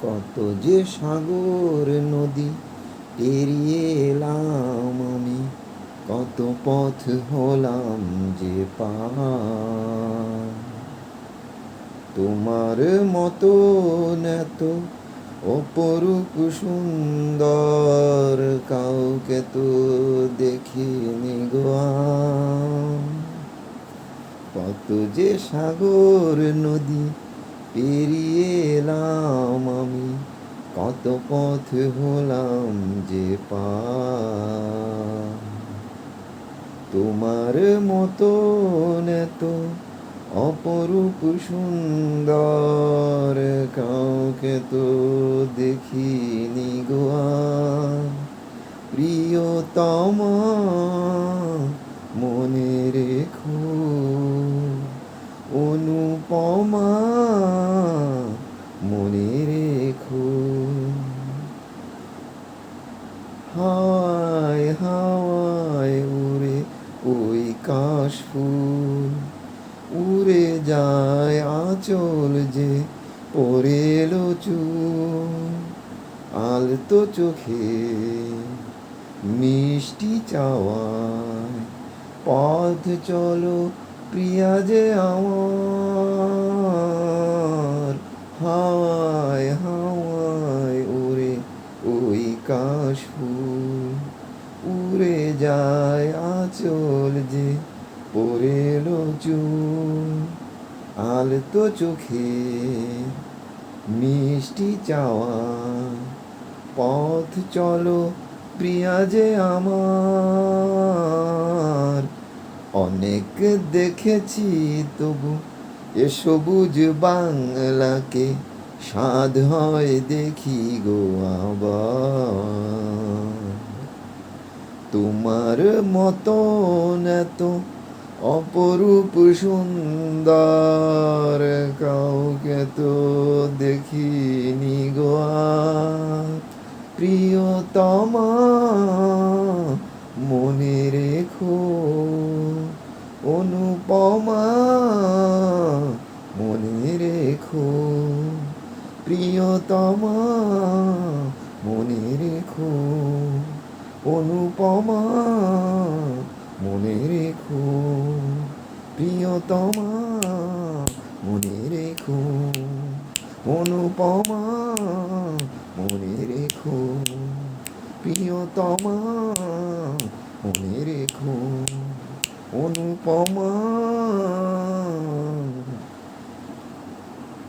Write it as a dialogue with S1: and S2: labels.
S1: কত যে সাগর নদী পেরিয়ে এলাম আমি, কত পথ হলাম যে পার। তোমার মতো এত অপরূপ সুন্দর কাউকে তো দেখিনি গো আর। কত যে সাগর নদী পেরিয়ে এলাম আমি, কত পথ হলাম যে পার। তোমার মতো এত অপরূপ সুন্দর কাউকে তো দেখিনি গো আর। প্রিয়তমা মনে রেখো, অনুপমা মনে রেখো। হাওয়ায় হাওয়ায় উড়ে ওই কাশফুল, উড়ে যায় আঁচল যে পড়ে এলো চুল। আলতো চোখে মিষ্টি চাওয়ায় পথ চলো প্রিয়া যে আমার। হাওয়ায় হাওয়ায় উড়ে ওই কাশফুল, উড়ে যায় আঁচল যে পড়ে এলো চুল। আলতো চোখে মিষ্টি চাওয়া পথ চলো প্রিয়া যে আমার। অনেক দেখেছি তবু এ সবুজ বাংলাকে, সাধ হয় দেখি গো আবার। তোমার মতন এত অপরূপ সুন্দর কাউকে তো দেখিনি গো আর। প্রিয়তমা মনে রেখো, অনুপমা মনে রেখো। প্রিয়তমা মনে রেখো, অনুপমা মনে রেখো। প্রিয়তমা মনে রেখো, অনুপমা মনে রেখো। প্রিয়তমা মনে রেখো, অনুপমা